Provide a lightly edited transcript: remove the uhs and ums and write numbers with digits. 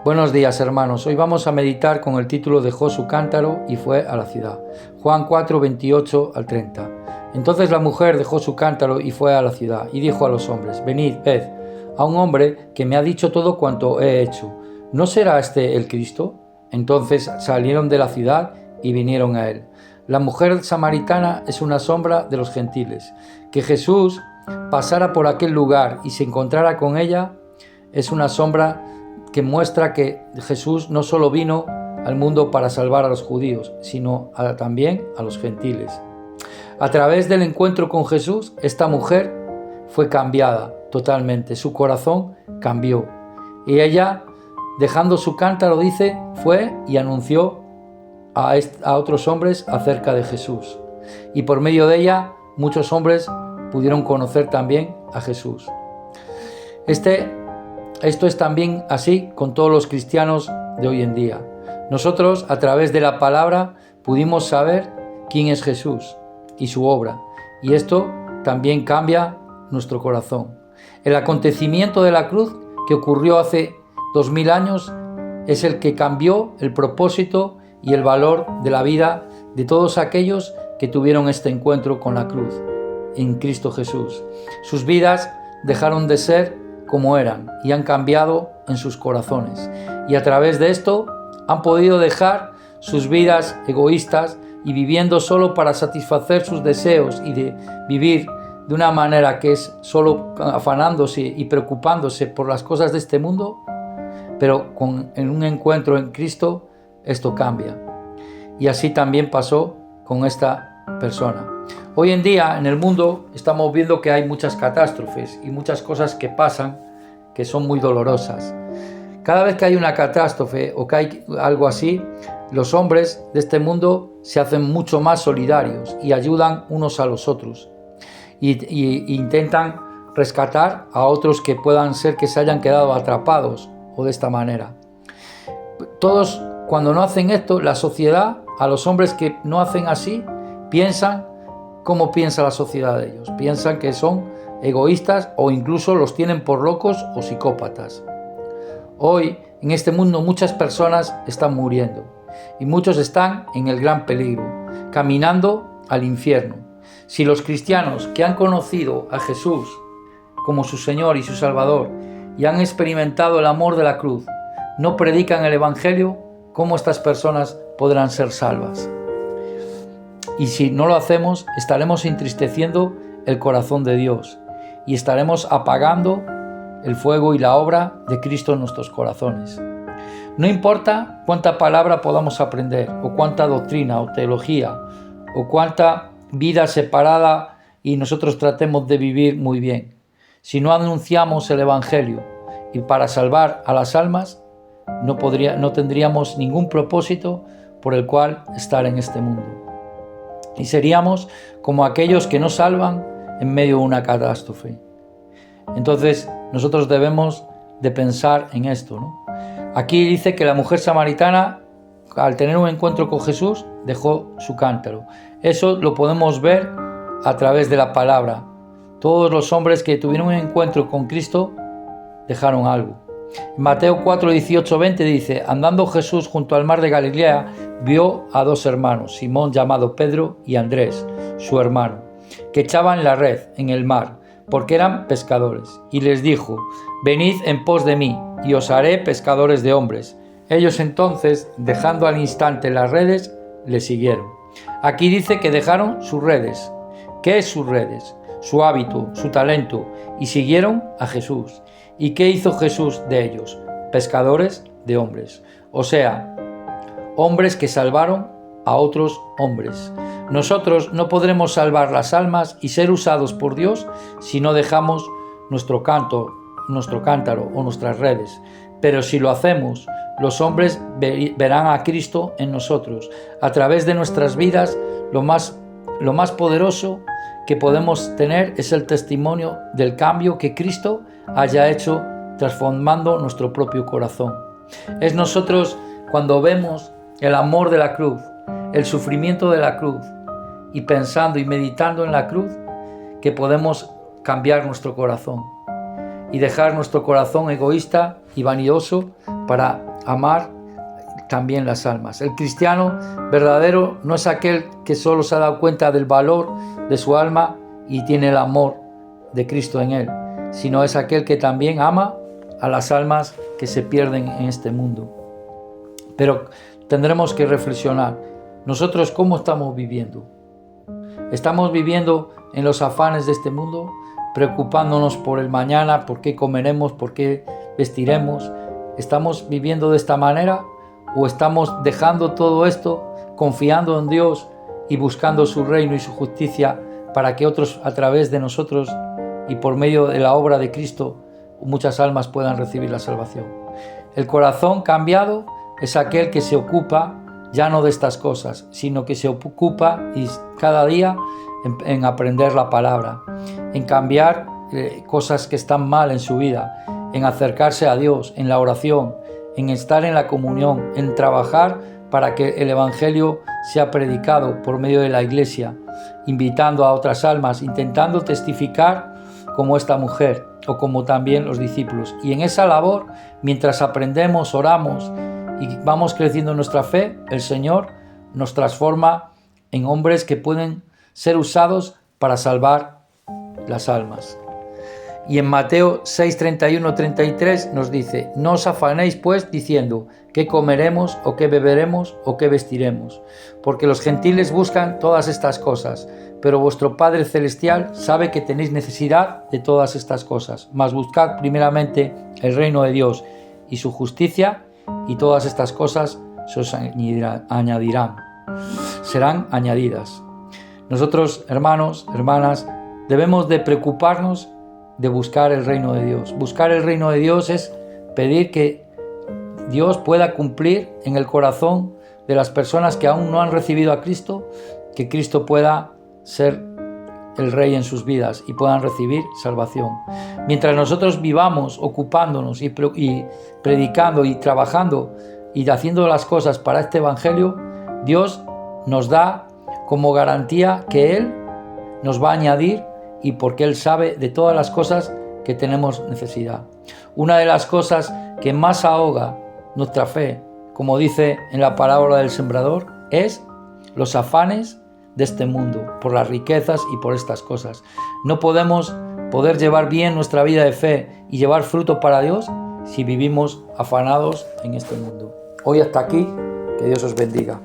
Buenos días, hermanos. Hoy vamos a meditar con el título Dejó su cántaro y fue a la ciudad. Juan 4, 28 al 30. Entonces la mujer dejó su cántaro y fue a la ciudad y dijo a los hombres: Venid, ved a un hombre que me ha dicho todo cuanto he hecho. ¿No será este el Cristo? Entonces salieron de la ciudad y vinieron a él. La mujer samaritana es una sombra de los gentiles. Que Jesús pasara por aquel lugar y se encontrara con ella es una sombra que muestra que Jesús no solo vino al mundo para salvar a los judíos, sino también a los gentiles. A través del encuentro con Jesús, esta mujer fue cambiada totalmente, su corazón cambió. Y ella, dejando su cántaro, dice, fue y anunció a otros hombres acerca de Jesús. Y por medio de ella, muchos hombres pudieron conocer también a Jesús. Esto es también así con todos los cristianos de hoy en día. Nosotros, a través de la palabra, pudimos saber quién es Jesús y su obra. Y esto también cambia nuestro corazón. El acontecimiento de la cruz que ocurrió hace 2000 años es el que cambió el propósito y el valor de la vida de todos aquellos que tuvieron este encuentro con la cruz en Cristo Jesús. Sus vidas dejaron de ser como eran y han cambiado en sus corazones. Y a través de esto han podido dejar sus vidas egoístas y viviendo solo para satisfacer sus deseos y de vivir de una manera que es solo afanándose y preocupándose por las cosas de este mundo, pero en un encuentro en Cristo esto cambia. Y así también pasó con esta persona. Hoy en día en el mundo estamos viendo que hay muchas catástrofes y muchas cosas que pasan que son muy dolorosas. Cada vez que hay una catástrofe o que hay algo así, los hombres de este mundo se hacen mucho más solidarios y ayudan unos a los otros y intentan rescatar a otros que puedan ser que se hayan quedado atrapados o de esta manera. Todos, cuando no hacen esto, la sociedad, a los hombres que no hacen así, piensan ¿cómo piensa la sociedad de ellos? Piensan que son egoístas o incluso los tienen por locos o psicópatas. Hoy, en este mundo, muchas personas están muriendo y muchos están en el gran peligro, caminando al infierno. Si los cristianos que han conocido a Jesús como su Señor y su Salvador y han experimentado el amor de la cruz, no predican el Evangelio, ¿cómo estas personas podrán ser salvas? Y si no lo hacemos, estaremos entristeciendo el corazón de Dios y estaremos apagando el fuego y la obra de Cristo en nuestros corazones. No importa cuánta palabra podamos aprender, o cuánta doctrina o teología, o cuánta vida separada y nosotros tratemos de vivir muy bien. Si no anunciamos el Evangelio y para salvar a las almas, no tendríamos ningún propósito por el cual estar en este mundo. Y seríamos como aquellos que no salvan en medio de una catástrofe. Entonces nosotros debemos de pensar en esto, ¿no? Aquí dice que la mujer samaritana, al tener un encuentro con Jesús, dejó su cántaro. Eso lo podemos ver a través de la palabra. Todos los hombres que tuvieron un encuentro con Cristo dejaron algo. En Mateo 4, 18, 20 dice: andando Jesús junto al mar de Galilea, vio a dos hermanos, Simón llamado Pedro y Andrés, su hermano, que echaban la red en el mar, porque eran pescadores. Y les dijo: venid en pos de mí, y os haré pescadores de hombres. Ellos entonces, dejando al instante las redes, le siguieron. Aquí dice que dejaron sus redes. ¿Qué es sus redes? Su hábito, su talento, y siguieron a Jesús. ¿Y qué hizo Jesús de ellos? Pescadores de hombres. O sea, hombres que salvaron a otros hombres. Nosotros no podremos salvar las almas y ser usados por Dios si no dejamos nuestro cántaro o nuestras redes. Pero si lo hacemos, los hombres verán a Cristo en nosotros. A través de nuestras vidas, lo más poderoso que podemos tener es el testimonio del cambio que Cristo haya hecho transformando nuestro propio corazón. Es nosotros cuando vemos el amor de la cruz, el sufrimiento de la cruz y pensando y meditando en la cruz que podemos cambiar nuestro corazón y dejar nuestro corazón egoísta y vanidoso para amar también las almas. El cristiano verdadero no es aquel que solo se ha dado cuenta del valor de su alma y tiene el amor de Cristo en él, sino es aquel que también ama a las almas que se pierden en este mundo. Pero tendremos que reflexionar, nosotros ¿cómo estamos viviendo? ¿Estamos viviendo en los afanes de este mundo, preocupándonos por el mañana, por qué comeremos, por qué vestiremos? ¿Estamos viviendo de esta manera o estamos dejando todo esto, confiando en Dios y buscando su reino y su justicia para que otros a través de nosotros y por medio de la obra de Cristo muchas almas puedan recibir la salvación? El corazón cambiado es aquel que se ocupa ya no de estas cosas, sino que se ocupa y cada día en aprender la palabra, en cambiar cosas que están mal en su vida, en acercarse a Dios, en la oración, en estar en la comunión, en trabajar para que el Evangelio sea predicado por medio de la Iglesia, invitando a otras almas, intentando testificar como esta mujer o como también los discípulos. Y en esa labor, mientras aprendemos, oramos y vamos creciendo en nuestra fe, el Señor nos transforma en hombres que pueden ser usados para salvar las almas. Y en Mateo 6, 31, 33 nos dice: no os afanéis pues diciendo qué comeremos o qué beberemos o qué vestiremos, porque los gentiles buscan todas estas cosas, pero vuestro Padre Celestial sabe que tenéis necesidad de todas estas cosas. Mas buscad primeramente el reino de Dios y su justicia, y todas estas cosas se os añadirán, serán añadidas. Nosotros, hermanos, hermanas, debemos de preocuparnos de buscar el reino de Dios. Buscar el reino de Dios es pedir que Dios pueda cumplir en el corazón de las personas que aún no han recibido a Cristo, que Cristo pueda ser el Rey en sus vidas y puedan recibir salvación. Mientras nosotros vivamos ocupándonos y predicando y trabajando y haciendo las cosas para este Evangelio, Dios nos da como garantía que Él nos va a añadir, y porque Él sabe de todas las cosas que tenemos necesidad. Una de las cosas que más ahoga nuestra fe, como dice en la parábola del sembrador, es los afanes de este mundo, por las riquezas y por estas cosas. No podemos poder llevar bien nuestra vida de fe y llevar fruto para Dios si vivimos afanados en este mundo. Hoy hasta aquí, que Dios os bendiga.